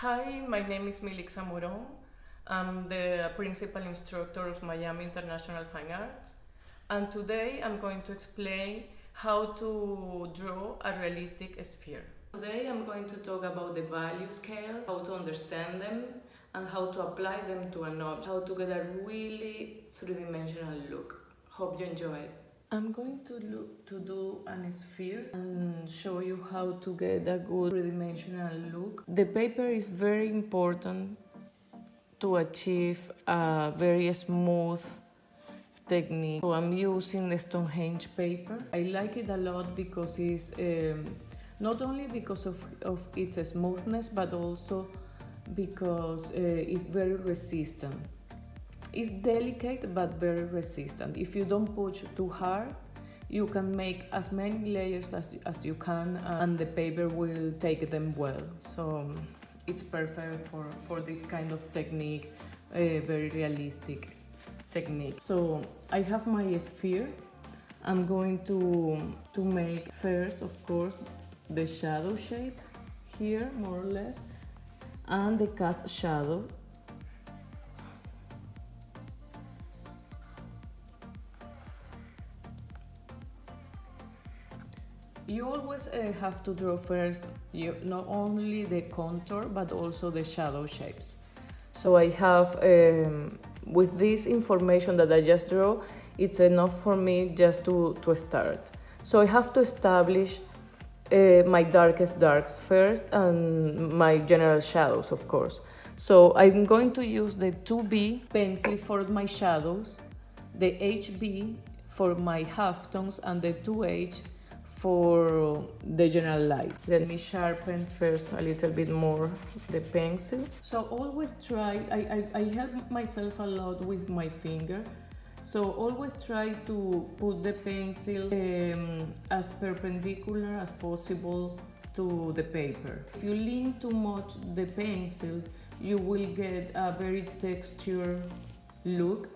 Hi, my name is Milixa Moron. I'm the principal instructor of Miami International Fine Arts, and today I'm going to explain how to draw a realistic sphere. Today I'm going to talk about the value scale, how to understand them, and how to apply them to an object, how to get a really three-dimensional look. Hope you enjoy it. I'm going to do an sphere and show you how to get a good three-dimensional look. The paper is very important to achieve a very smooth technique. So I'm using the Stonehenge paper. I like it a lot because it's not only because of its smoothness, but also because it's very resistant. It's delicate but very resistant. If you don't push too hard, you can make as many layers as you can, and the paper will take them well. So it's perfect for this kind of technique, a very realistic technique. So I have my sphere. I'm going to make first, of course, the shadow shape here, more or less, and the cast shadow. You always have to draw first not only the contour but also the shadow shapes. So I have, with this information that I just drew, it's enough for me just to start. So I have to establish my darkest darks first and my general shadows, of course. So I'm going to use the 2B pencil for my shadows, the HB for my halftones, and the 2H for the general light. Let me sharpen first a little bit more the pencil. So always try, I help myself a lot with my finger. So always try to put the pencil as perpendicular as possible to the paper. If you lean too much the pencil, you will get a very textured look.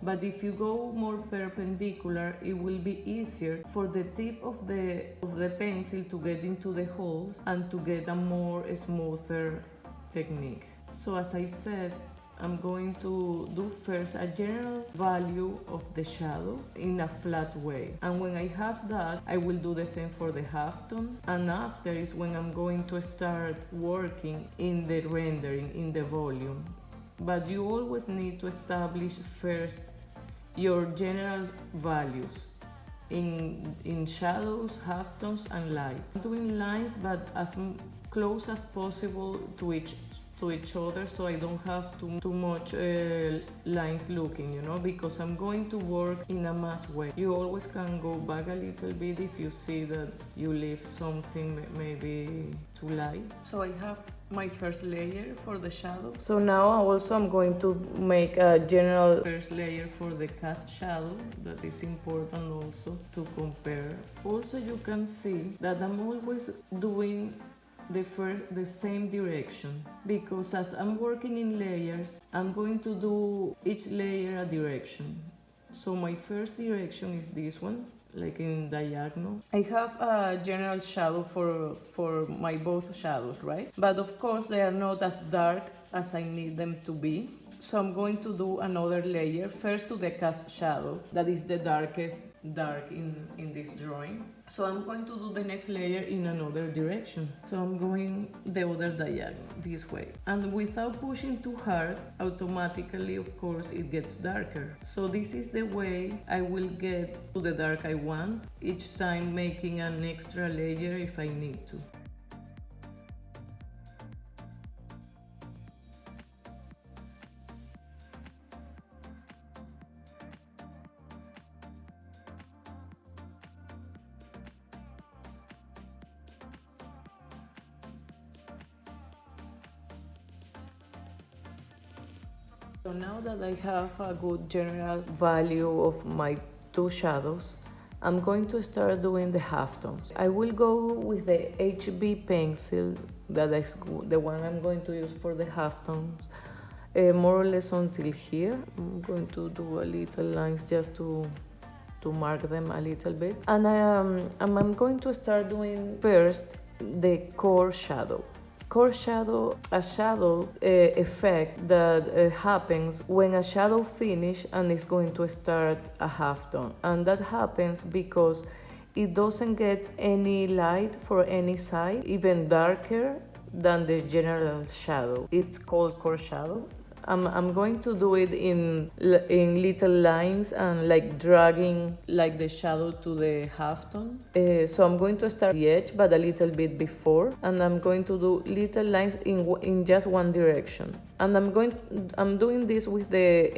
But if you go more perpendicular, it will be easier for the tip of the pencil to get into the holes and to get a more smoother technique. So as I said, I'm going to do first a general value of the shadow in a flat way. And when I have that, I will do the same for the halftone. And after is when I'm going to start working in the rendering, in the volume. But you always need to establish first your general values in shadows, halftones, and lights. I'm doing lines, but as close as possible to each other, so I don't have too much lines looking, you know, because I'm going to work in a mass way. You always can go back a little bit if you see that you leave something maybe too light. So I have my first layer for the shadow. So now also I'm going to make a general first layer for the cast shadow. That is important also to compare. Also you can see that I'm always doing the same direction, because as I'm working in layers, I'm going to do each layer a direction. So my first direction is this one, like in diagonal. I have a general shadow for my both shadows, right? But of course they are not as dark as I need them to be. So I'm going to do another layer, first to the cast shadow, that is the darkest dark in this drawing. So I'm going to do the next layer in another direction. So I'm going the other diagonal, this way. And without pushing too hard, automatically, of course, it gets darker. So this is the way I will get to the dark I want, each time making an extra layer if I need to. So now that I have a good general value of my two shadows, I'm going to start doing the halftones. I will go with the HB pencil, that is the one I'm going to use for the halftones, more or less until here. I'm going to do a little lines just to mark them a little bit. And I'm going to start doing first the core shadow. core shadow, a shadow effect that happens when a shadow finish and is going to start a halftone, and that happens because it doesn't get any light for any side, even darker than the general shadow. It's called core shadow. I'm going to do it in little lines and like dragging like the shadow to the halftone. So I'm going to start the edge but a little bit before, and I'm going to do little lines in just one direction. And I'm doing this with the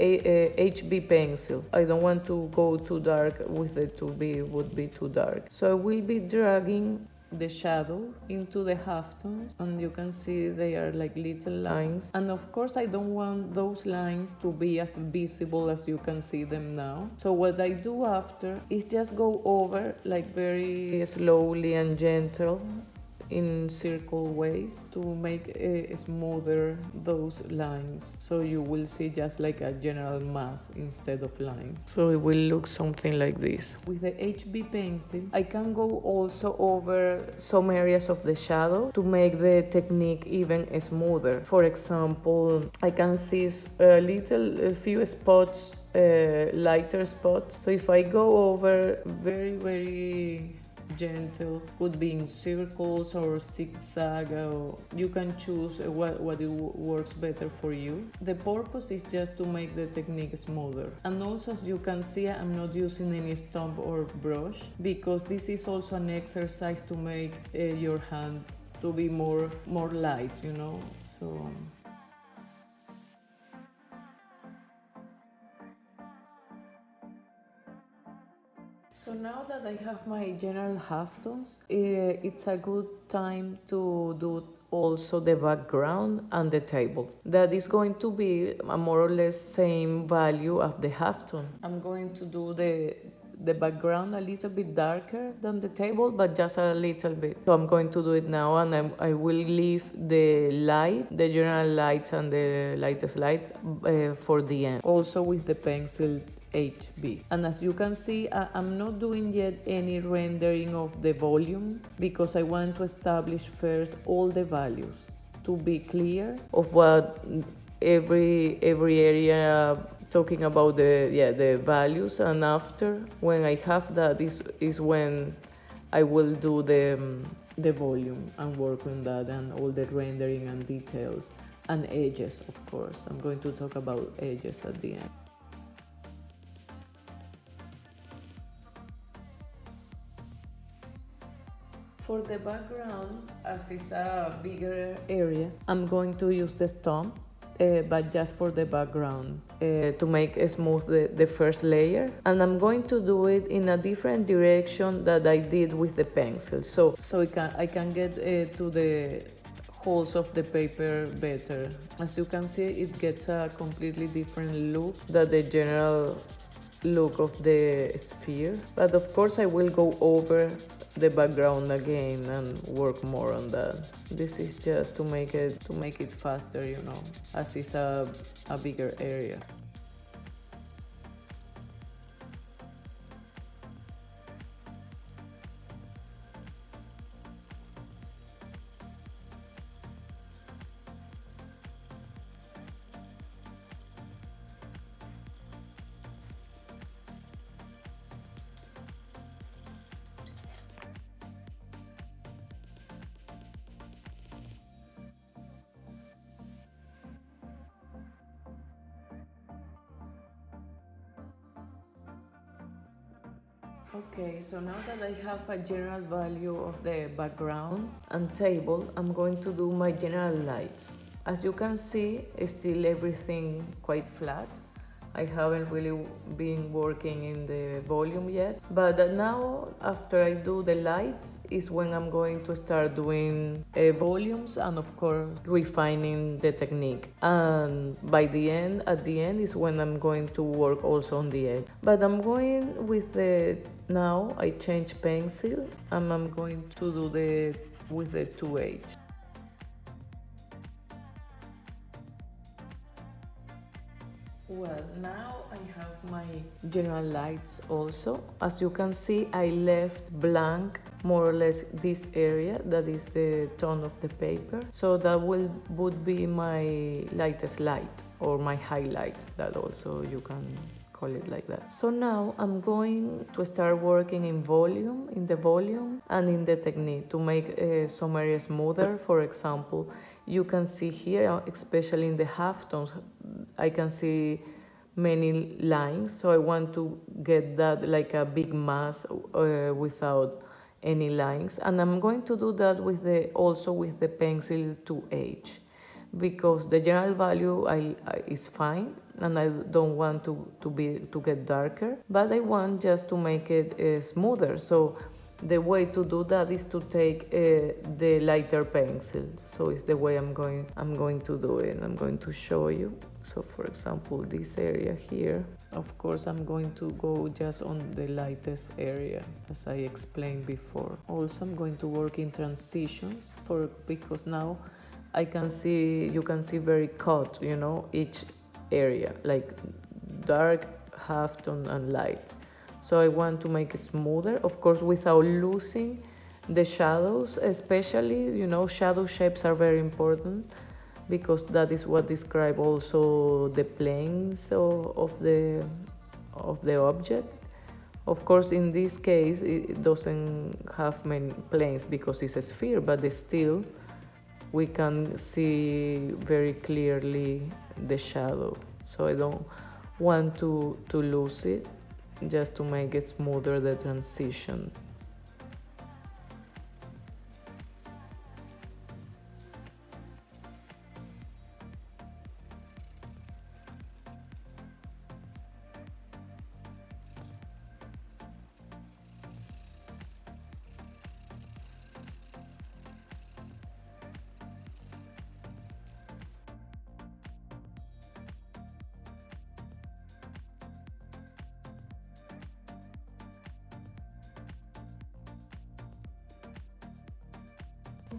HB pencil. I don't want to go too dark with the 2B, would be too dark. So I will be dragging the shadow into the halftones, and you can see they are like little lines, and of course I don't want those lines to be as visible as you can see them now. So what I do after is just go over like very slowly and gentle in circle ways to make smoother those lines, so you will see just like a general mass instead of lines. So it will look something like this. With the HB pencil I can go also over some areas of the shadow to make the technique even smoother. For example, I can see a few spots, lighter spots. So if I go over very gentle, could be in circles or zigzag, or you can choose what works better for you. The purpose is just to make the technique smoother. And also, as you can see, I'm not using any stump or brush, because this is also an exercise to make your hand to be more light, you know. So now that I have my general halftones, it's a good time to do also the background and the table. That is going to be a more or less same value of the halftone. I'm going to do the background a little bit darker than the table, but just a little bit. So I'm going to do it now, and I will leave the light, the general lights and the lightest light for the end. Also with the pencil HB. And as you can see, I'm not doing yet any rendering of the volume, because I want to establish first all the values to be clear of what every area, talking about the values. And after, when I have that, is when I will do the volume and work on that, and all the rendering and details and edges. Of course, I'm going to talk about edges at the end. For the background, as it's a bigger area, I'm going to use the stump, but just for the background, to make smooth the first layer. And I'm going to do it in a different direction that I did with the pencil, so I can get to the holes of the paper better. As you can see, it gets a completely different look than the general look of the sphere. But of course I will go over the background again and work more on that. This is just to make it faster, you know, as it's a bigger area. Okay, so now that I have a general value of the background and table, I'm going to do my general lights. As you can see, still everything quite flat. I haven't really been working in the volume yet, but now after I do the lights is when I'm going to start doing volumes and of course refining the technique. And at the end is when I'm going to work also on the edge. But I'm going with now I change pencil and I'm going to do with the 2H. Well, now I have my general lights also. As you can see, I left blank more or less this area that is the tone of the paper. So that would be my lightest light, or my highlight, that also you can call it like that. So now I'm going to start working in the volume and in the technique to make some areas smoother. For example, you can see here, especially in the halftones, I can see many lines, so I want to get that like a big mass without any lines, and I'm going to do that also with the pencil 2H, because the general value is fine, and I don't want to get darker, but I want just to make it smoother. So the way to do that is to take the lighter pencil. So it's the way I'm going to do it. I'm going to show you. So for example, this area here, of course I'm going to go just on the lightest area, as I explained before. Also I'm going to work in transitions because now you can see very cut, each area, like dark, halftone and light. So I want to make it smoother, of course, without losing the shadows, especially, shadow shapes are very important, because that is what describe also the planes of the object. Of course, in this case, it doesn't have many planes because it's a sphere, but still we can see very clearly the shadow. So I don't want to lose it, just to make it smoother, the transition.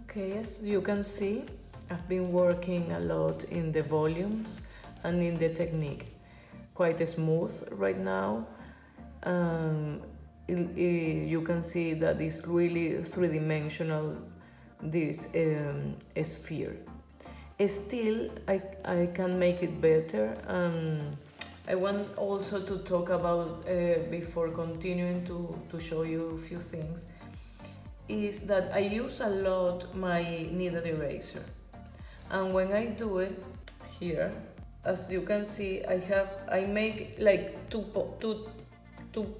Okay, as you can see, I've been working a lot in the volumes and in the technique. Quite smooth right now. You can see that it's really three-dimensional, this sphere. Still, I can make it better. I want also to talk about, before continuing to show you a few things, is that I use a lot my kneaded eraser, and when I do it here, as you can see, I make like two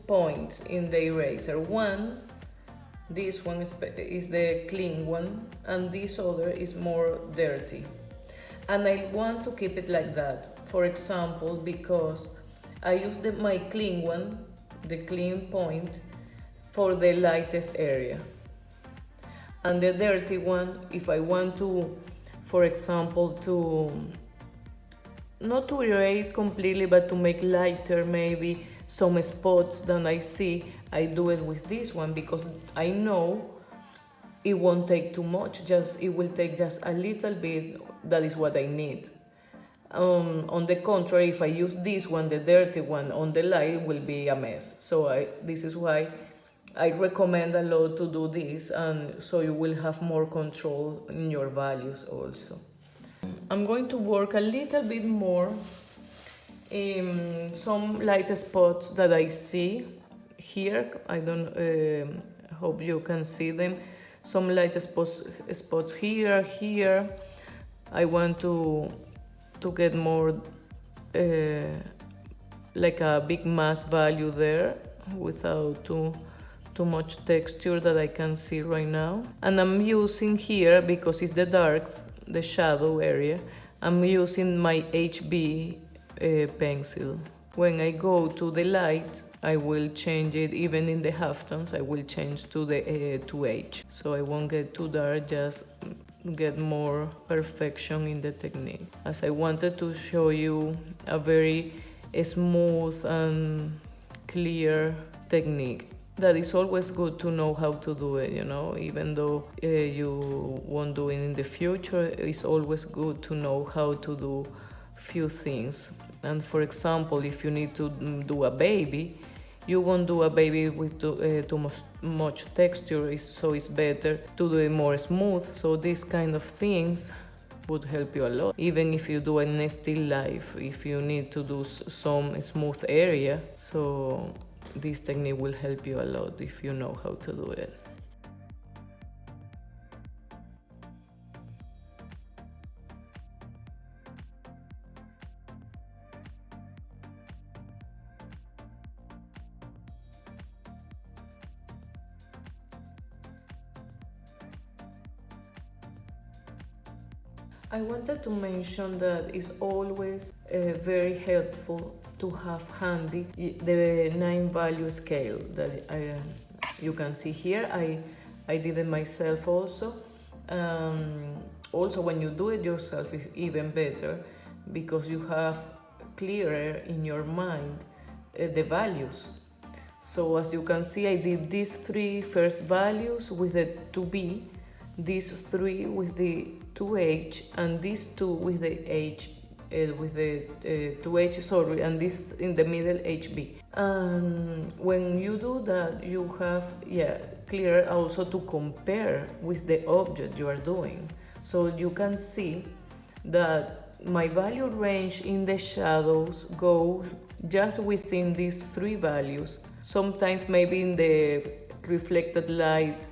points in the eraser. This one is the clean one, and this other is more dirty, and I want to keep it like that. For example, because I use my clean one, the clean point, for the lightest area. And the dirty one, if I want to, for example, not to erase completely, but to make lighter maybe some spots that I see, I do it with this one, because I know it won't take too much, it will take just a little bit. That is what I need. On the contrary, if I use this one, the dirty one, on the light, it will be a mess. So this is why I recommend a lot to do this, and so you will have more control in your values also. I'm going to work a little bit more in some light spots that I see here. I don't hope you can see them. Some light spots here. I want to get more like a big mass value there without too much texture that I can see right now. And I'm using here, because it's the shadow area, I'm using my HB pencil. When I go to the light, I will change it, even in the halftones, I will change to the 2H. So I won't get too dark, just get more perfection in the technique. As I wanted to show you a very smooth and clear technique. That is always good to know how to do it, even though you won't do it in the future, it's always good to know how to do few things. And for example, if you need to do a baby, you won't do a baby with too much texture, so it's better to do it more smooth. So these kind of things would help you a lot. Even if you do a still life, if you need to do some smooth area, so this technique will help you a lot if you know how to do it. I wanted to mention that it's always very helpful to have handy the 9 value scale that you can see here. I did it myself also. Also, when you do it yourself, it's even better because you have clearer in your mind the values. So as you can see, I did these 3 first values with the 2B, these 3 with the 2H, and these 2 with the H, with the 2H, sorry, and this in the middle HB. When you do that, you have, clear also to compare with the object you are doing. So you can see that my value range in the shadows goes just within these 3 values. Sometimes maybe in the reflected light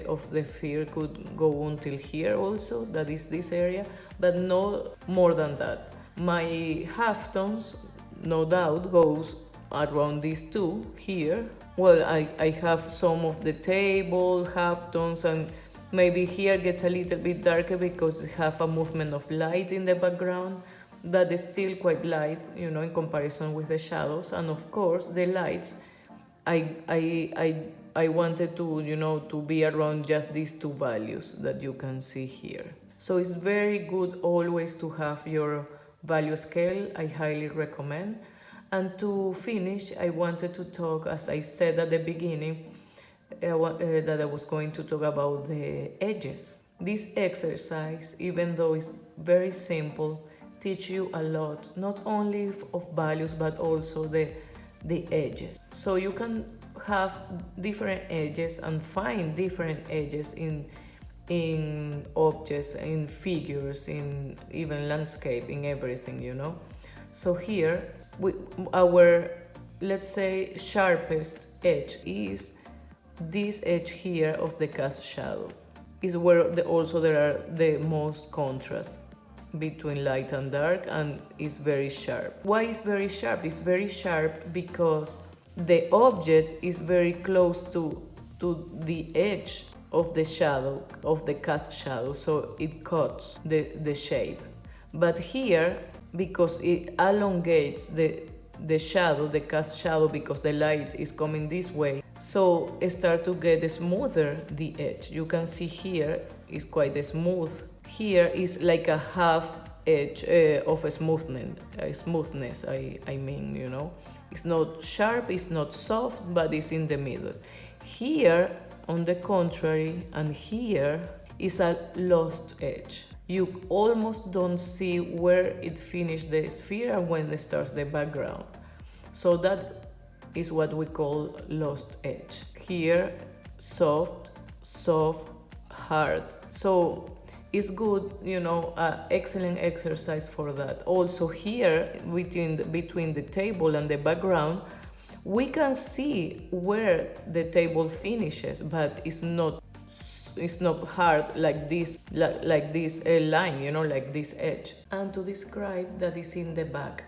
of the sphere could go until here also, that is this area, but no more than that. My halftones, no doubt, goes around these 2 here. Well, I have some of the table halftones, and maybe here gets a little bit darker because it have a movement of light in the background that is still quite light, you know, in comparison with the shadows. And of course the lights, I wanted to, you know, to be around just these 2 values that you can see here. So it's very good always to have your value scale. I highly recommend. And to finish, I wanted to talk, as I said at the beginning, that I was going to talk about the edges. This exercise, even though it's very simple, teach you a lot, not only of values, but also the edges. So you can have different edges and find different edges in objects, in figures, in even landscape, in everything, you know. So here, our, let's say, sharpest edge is this edge here of the cast shadow. Is where also there are the most contrast between light and dark, and it's very sharp. Why is very sharp? It's very sharp because the object is very close to the edge of the shadow, of the cast shadow, so it cuts the shape. But here, because it elongates the shadow, the cast shadow, because the light is coming this way, so it starts to get smoother the edge. You can see here is quite smooth. Here is like a half edge of a smoothness, I mean, you know. It's not sharp, it's not soft, but it's in the middle. Here, on the contrary, and here is a lost edge. You almost don't see where it finishes the sphere and when it starts the background. So that is what we call lost edge. Here, soft, hard. So it's good, you know, excellent exercise for that. Also here, between the table and the background, we can see where the table finishes, but it's not hard like this line, you know, like this edge. And to describe that is in the back,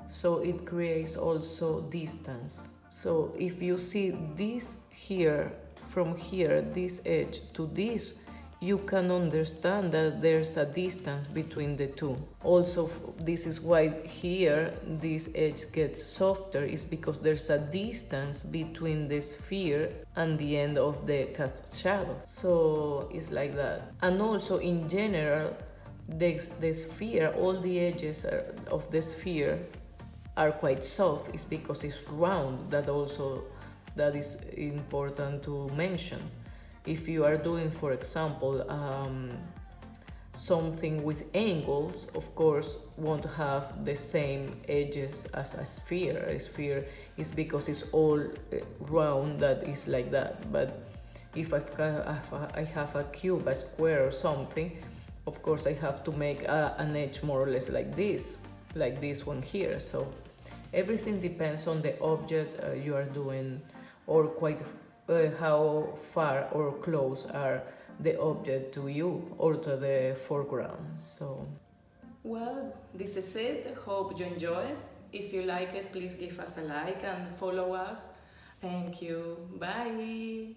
so it creates also distance. So if you see this here, from here, this edge to this, you can understand that there's a distance between the 2. Also, this is why here this edge gets softer, is because there's a distance between the sphere and the end of the cast shadow. So it's like that. And also in general, the sphere, all the edges of the sphere are quite soft. It's because it's round. That is important to mention. If you are doing, for example, something with angles, of course, won't have the same edges as a sphere. A sphere is because it's all round, that is like that. But if I have a cube, a square or something, of course I have to make an edge more or less like this one here. So everything depends on the object you are doing, or quite how far or close are the object to you or to the foreground. So, well, this is it. Hope you enjoy it. If you like it, please give us a like and follow us. Thank you. Bye.